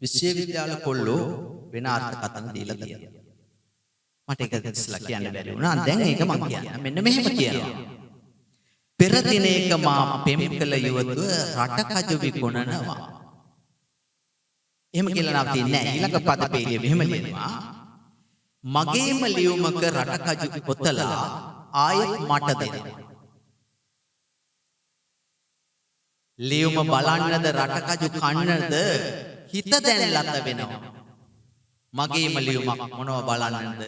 විශ්වවිද්‍යාල කොල්ලෝ වෙන අර්ථකථන දීලා තියෙනවා. මට ඒක ඉස්සලා කියන්න බැරි වුණා. දැන් ඒක මම කියන්න. මෙන්න මෙහෙම කියනවා. පෙර දිනයක මා පෙම් කළ යුවතුව රටකජු විකුණනවා. එහෙම කියලා නම් තියන්නේ නැහැ. ඊළඟ පද පෙළිය මෙහෙම ලියනවා. මගේම ලියුමක රටකජු පොතලා ආයෙත් මට දෙනවා. ලියුම බලන්නද රටකජු කන්නද හිත දැන් ලත වෙනවා. මගේම ලියුමක් මොනව බලන්නද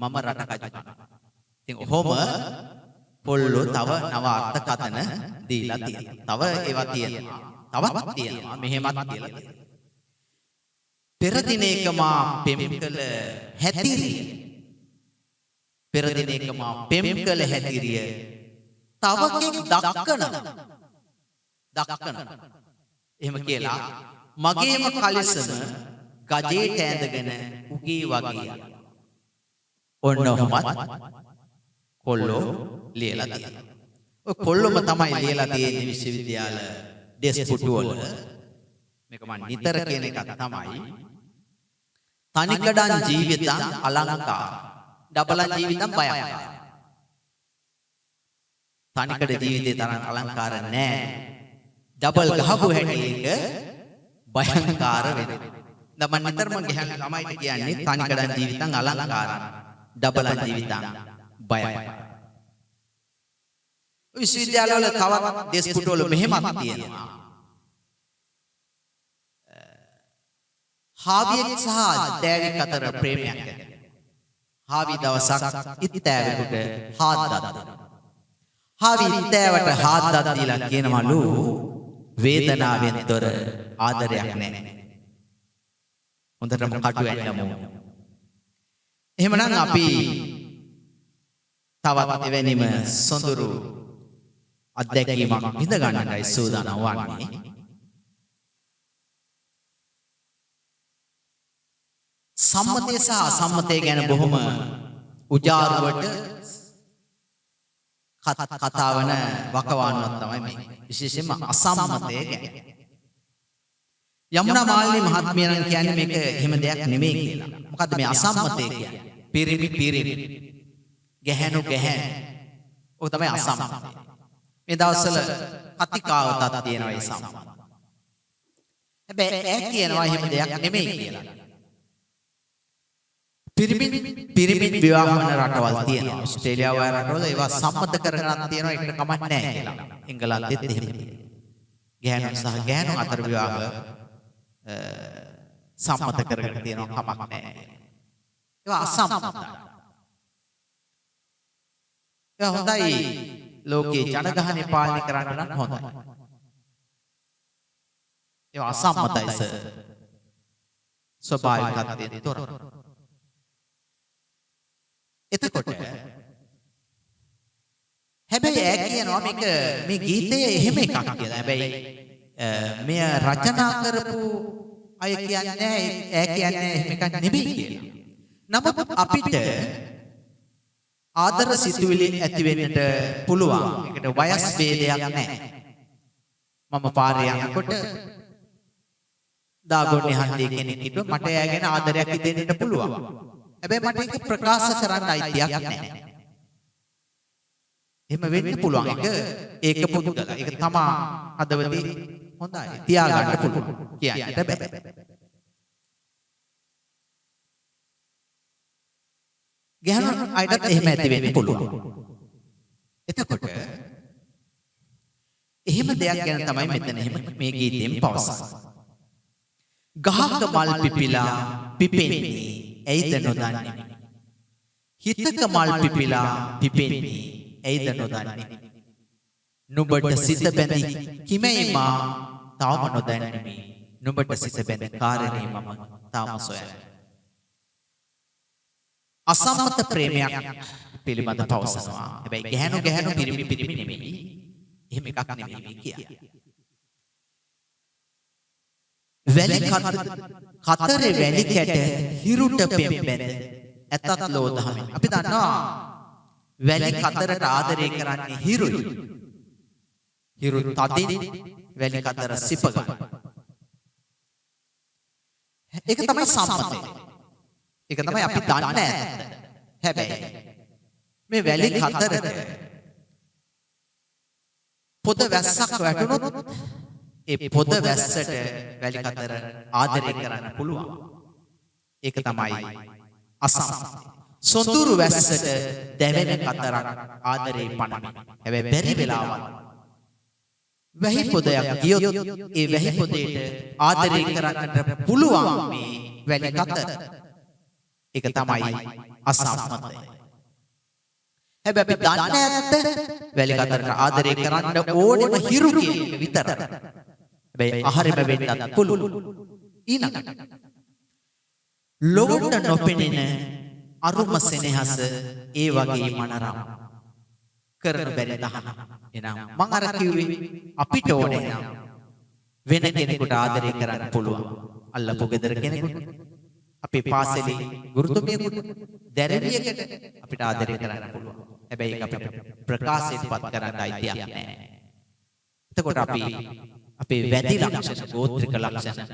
මම රටකජු කනවා. ඉතින් ඔහොම පොල්ලෝ තව නව අර්ථකථන දීලා තියෙනවා. තව ඒවා තියෙනවා. තවත් තියෙනවා. මෙහෙමත් කියලා තියෙනවා. පෙර දිනයක මා පෙම් කළ හැතිරිය. පෙර දිනයක මා පෙම් කළ හැතිරිය තව කෙනෙක් දක්කනවා. එහෙම කියලා මගේම කලිසම ගජේට ඇඳගෙන උගේ වගේ. ඔන්න ඔහොමත් කොල්ලෝ ලියලා තියෙනවා. ඔය කොල්ලොම තමයි ලියලා තියෙන්නේ විශ්වවිද්‍යාල ඩෙස්ක් පුටුවල. මේක මම නිතර කියන එකක් තමයි. තනිකඩන් ජීවිතං අලංකාර. ඩබලන් ජීවිතං භයංකාර. තනිකඩ ජීවිතේ තරම් අලංකාර නැහැ. ඩබල් ගහපු හැටි එක භයංකාර වෙනවා. දැන් මම නිතරම ගහන ළමයිට කියන්නේ තනිකඩන් ජීවිතං අලංකාර. ඩබලන් ජීවිතං භයංකාර. විශ්වවිද්‍යාලවල තවත් ඩෙස්ක් පුටුවල මෙහෙමත් තියෙනවා. හාවියෙක් සහ දෑවෙක් අතර ප්‍රේමයක් ඇති. හාවි දවසක් ඉත්තෑවෙකුට හාද්දක් දෙනවා. හාවි ඉත්තෑවට හාද්දක් දීලා කියනවලු වේදනාවෙන් තොර ආදරයක් නැහැ. හොඳටම කටු ඇන්නමු. එහෙමනම් අපි තවත් එවැනිම සොඳුරු අත්දැකීමක් විඳ ගන්නටයි සූදානම් වන්නේ. සම්මතය සහ අසම්මතය ගැන බොහොම උජාරුවට කතාවන වකවානුවක් තමයි මේ. විශේෂයෙන්ම අසම්මතය ගැන. යමුනා මාලිනී මහත්මියන් කියන්නේ මේක එහෙම දෙයක් නෙමෙයි කියලා. මොකද්ද මේ අසම්මතය කියන්නේ? පිරිමි ගැහැණු. ඔක තමයි අසම්මතය. මේ දවස්වල කතිකාවතක් තියෙනවා ඒ සම්මතය. හැබැයි ඈ කියනවා එහෙම දෙයක් නෙමෙයි කියලා. පිරිමි විවාහ වන රටවල් තියෙනවා. ඕස්ට්‍රේලියාව වගේ රටවල ඒවා සම්මත කරගෙනක් තියෙනවා. ඒකට කමක් නැහැ කියලා. එංගලන්තෙත් එහෙම තියෙනවා. ගැහැණු සහ ගැහැණු අතර විවාහ සම්මත කරගෙන තියෙනවා කමක් නැහැ. ඒවා අසම්මතයි. ඒ හොඳයි ලෝකේ ජනගහනය පාලනය කරන්න නම් හොඳයි. ඒවා අසම්මතයි සර්. ස්වභාවිකත්වයෙන් තොර. එතකොට හැබැයි ඈ කියනවා මේක මේ ගීතය එහෙම එකක් කියලා. හැබැයි මෙය රචනා කරපු අය කියන්නේ ඈ කියන්නේ එහෙම එකක් නෙමෙයි කියලා. නමුත් අපිට ආදර සිතුවිලි ඇති වෙන්නට පුළුවන්. ඒකට වයස් ભેදයක් නැහැ. මම පාරේ යනකොට දාගොන්නේ හන්දිය කෙනෙක් හිටුව මට එයාගෙන ආදරයක් දෙන්නට පුළුවන්. හැබැයි මට ඒක ප්‍රකාශ කරන්න අයිතියක් නැහැ. එහෙම වෙන්න පුළුවන්. ඒක පුදුකල. ඒක තමා හදවතේ හොඳයි. තියාගන්න පුළුවන්. කියන්නට බෑ. ගැහණු අයටත් එහෙම ඇති වෙන්න පුළුවන්. එතකොට එහෙම දෙයක් ගැන තමයි මෙතන එහෙම මේ ගීතයෙන් පවසන්නේ. ගහක මල් පිපිලා පිපෙන්නේ ඇයිද නොදන්නේ. හිතක මල් පිපිලා පිපෙන්නේ ඇයිද නොදන්නේ. නුඹට සිත බැඳි කිමෙයි මා තාම නොදන්නේ. නුඹට සිත බැඳි කාරණේ මම තාම සොයන්නේ. අසම්මත ප්‍රේමයක් පිළිබඳ පවසනවා. හැබැයි ගැහණු පිරිමි නෙමෙයි. එහෙම එකක් නෙමෙයි මේ කියන්නේ. වැලි කතරේ වැලි කැට හිරුට පෙම්බැඳ ඇතත් ලෝදහමින්. අපි දන්නවා වැලි කතරට ආදරය කරන්නේ හිරුයි. හිරු තදින් වැලි කතර සිප ගන්න. ඒක තමයි සම්මතය. ඒක තමයි අපි දන්නේ ඇත්ත. හැබැයි මේ වැලි කතරට පොද වැස්සක් වැටුනොත් ඒ පොද වැස්සට වැලි කතර ආදරය කරන්න පුළුවන්. ඒක තමයි අසම්මතය. සොඳුරු වැස්සට දැවෙන කතරක් ආදරේ පණමි. හැබැයි බැරි වෙලාවත් වැහි පොදයක් ගියොත් ඒ වැහි පොදේට ආදරේ කරන්නට පුළුවන් මේ වැලි කතර. ඒක තමයි අසම්මතය. හැබැයි අපි දන්නේ නැත්te වැලි කතරට ආදරේ කරන්න ඕනෙම හිරු කියන එක විතරයි. හැබැයි අහරිම වෙන්නත් පුළුවන්. ඊළඟට ලොවට නොපෙනෙන අරුම සෙනෙහස ඒ වගේ මනරම් කරන බැරි දහන. එහෙනම් මම අර කිව්වේ අපිට ඕනේ නම් වෙන කෙනෙකුට ආදරේ කරන්න පුළුවන්. අල්ලපු ගෙදර කෙනෙකුට, අපේ පාසලේ ගුරුතුමියෙකුට, දැරිවියකට අපිට ආදරේ කරන්න පුළුවන්. හැබැයි ඒක අපිට ප්‍රකාශයෙන්පත් කරන්න අයිතියක් නැහැ. එතකොට අපි අපේ වැදි ලක්ෂණ, ගෝත්‍රික ලක්ෂණ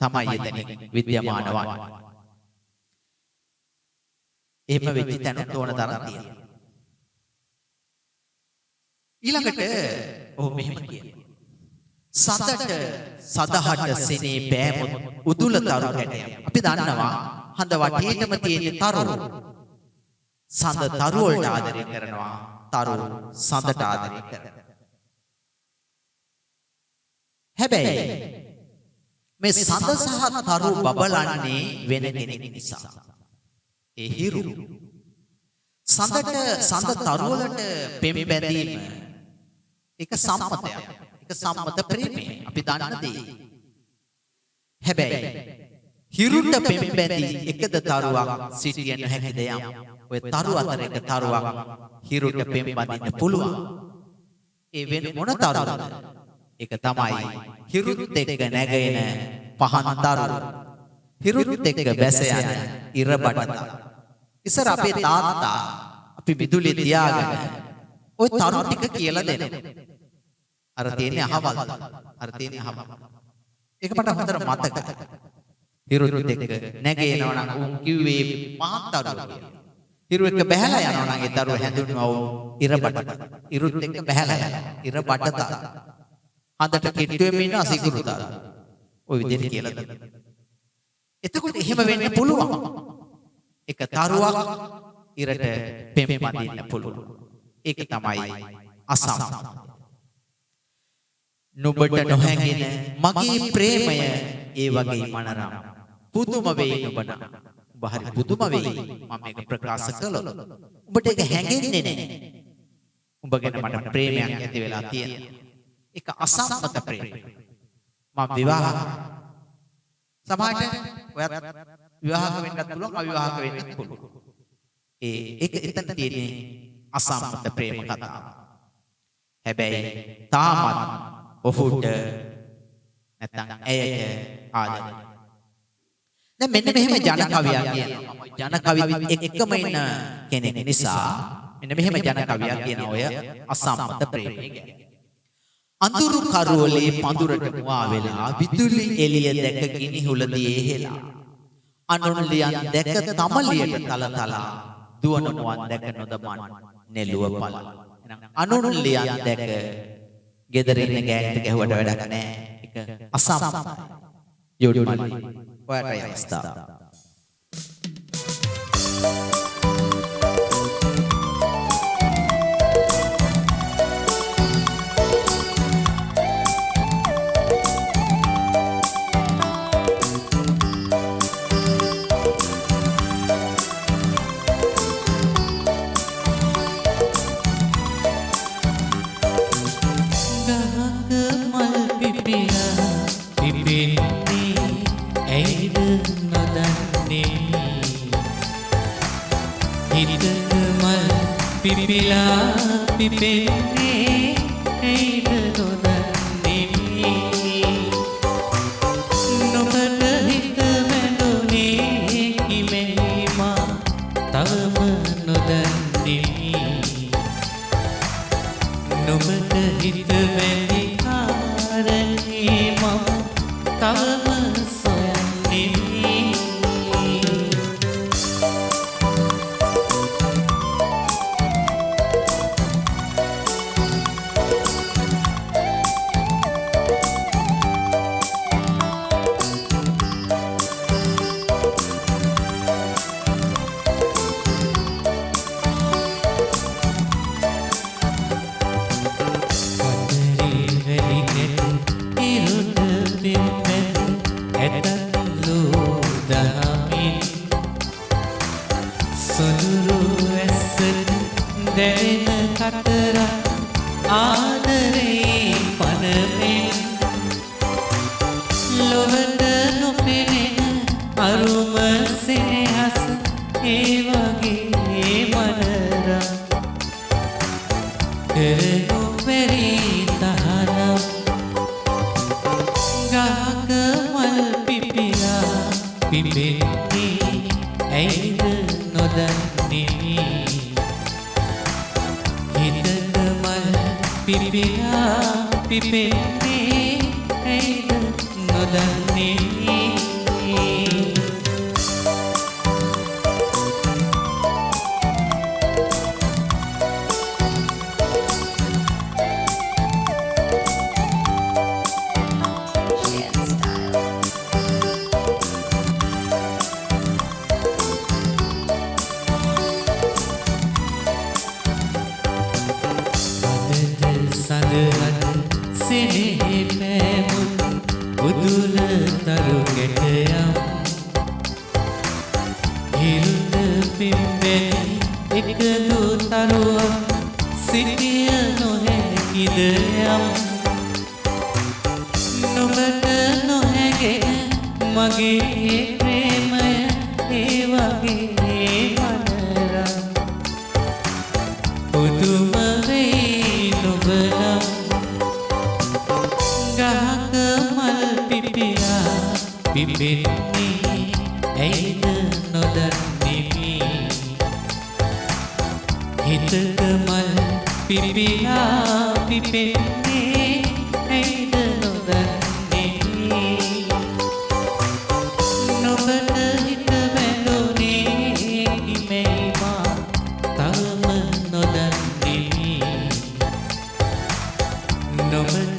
තමයි එතන විද්‍යමාන වන්නේ. එහෙම වෙච්ච තැනත් ඕන තරම් තියෙනවා. ඊළඟට ඔහු මෙහෙම කියනවා. සතට සදහට සෙනේ පෑමුත් උදුල තරු කැටයක්. අපි දන්නවා හඳ වටේටම තියෙන තරු. සඳ තරු වලට ආදරය කරනවා. තරු සඳට ආදරය කරනවා. හැබැයි මේ සඳ සහ තරු බබලන්නේ වෙන කෙනෙක් නිසා. ඒ හිරු සඳට සඳ තරු වලට පෙම් බැඳීම ඒක සම්මතයක්. ඒක සම්මත ප්‍රේමය. අපි දන්න දේ. හැබැයි හිරුට පෙම් බැඳී එකද තරුවක් සිටිය නොහැකි දෙයක්. ඔය තරු අතර එක තරුවක් හිරුට පෙම් බඳින්න පුළුවන්. ඒ වෙන මොන තරුවද? ඒක තමයි හිරුත් එක්ක නැගෙන පහන් තරු. හිරුත් එක්ක බැස යන ඉර බඩත. ඉස්සර අපේ තාත්තා අපි විදුලිය තියාගෙන ඔය තරු ටික කියලා දෙනවා. අර තියෙන්නේ අහවල්. අර තියෙන්නේ අහවල්. ඒක මට හොඳට මතකයි. හිරුත් එක්ක නැගෙනවා නම් උන් කිව්වේ මහත් තරුව කියලා. හිරු එක්ක බැහැලා යනවා නම් ඒ තරුව හැඳුන්වව ඉර බඩත. හිරුත් එක්ක බැහැලා යනවා. ඉර බඩත. අදට කිට්ටුවෙම ඉන්න අසිකුරුතර. ඔය විදිහට කියලා දෙනවා. එතකොට එහෙම වෙන්න පුළුවන්. එක තරුවක් ඉරට පෙම් බඳින්න පුළුවන්. ඒක තමයි අසම්මතය. නුඹට නොහැඟෙන මගේ ප්‍රේමය ඒ වගේ මනරම් පුදුම වෙයි නුඹට. ඔබ හරි පුදුම වෙයි මම මේක ප්‍රකාශ කළොත්. ඔබට ඒක හැඟෙන්නේ නැහැ. ඔබ ගැන මට ප්‍රේමයක් ඇති වෙලා තියෙනවා. ඒක අසම්මත ප්‍රේමය. මම විවාහ සමහරට ඔයත් විවාහක වෙන්නත් පුළුවන්, අවිවාහක වෙන්නත් පුළුවන්. ඒක එතන තියෙන්නේ අසම්මත ප්‍රේම කතාව. හැබැයි තාමත් ඔහුට නැත්නම් ඇයට ආදරය. දැන් මෙන්න මෙහෙම ජන කවියක් කියනවා. ජන කවිත් එක්කම ඉන්න කෙනෙක් නිසා මෙන්න මෙහෙම ජන කවියක් කියන ඔය අසම්මත ප්‍රේමය ගැන. අඳුරු කරවලේ පඳුරට මුවා වෙලා විදුලි එළිය දැක ගිනි හුලදී එහෙලා අනුන් ලියන් දැක තමලියට තලතලා දුවන මුවන් දැක නොදමන් නෙළුව පල. එහෙනම් අනුන් ලියන් දැක ගෙදර ඉන්න ගෑනට ගැහුවට වැඩක් නැහැ. ඒක අසම්මතයි. යොඩුමලි ඔයාටයි අවස්ථාව. පිපිලා පිපෙන්නේ ඇයිද නොදන්නේ නොබට හිත වැඳුනේ කිමෙහිමා තවම නොදන්නේ නොබට හිත වැඳි කාරණේ මම තවම සොයන්නේ දැනෙන කතරක් ආදරේ පනමෙන් ලොවට නොපෙනෙන අරුම සෙනෙහස ඒ වගේ මනරම් කරනු බැරි තහනම් ගහක මල් පිපිලා පිපෙන්නේ ඇයිද නොදන්නේ හිතක මල් පිපිලා පිපෙන්නේ ඇයිද නොදන්නේ සඳහන් සෙනෙහි පෑමුත් උදුර තරු ගැටයම් හිරුද පිම්බැනි එකදු තරුවක් සිටිය නොහැකිද යම් නොබට නොහැගෙන මගේ ප්‍රේමය ඒ වගේ මනරම් පුදුම වෙයි නොබනම් ගහක මල් පිපිලා පිපෙන්නේ ඇයිද නොදන්නේ හිතක මල් පිපිලා පිපෙන්නේ ඇයිද නොදන්නේ නොබට හිත බැඳුනේ ඉමේ මා තවම නොදන්නේ නොබට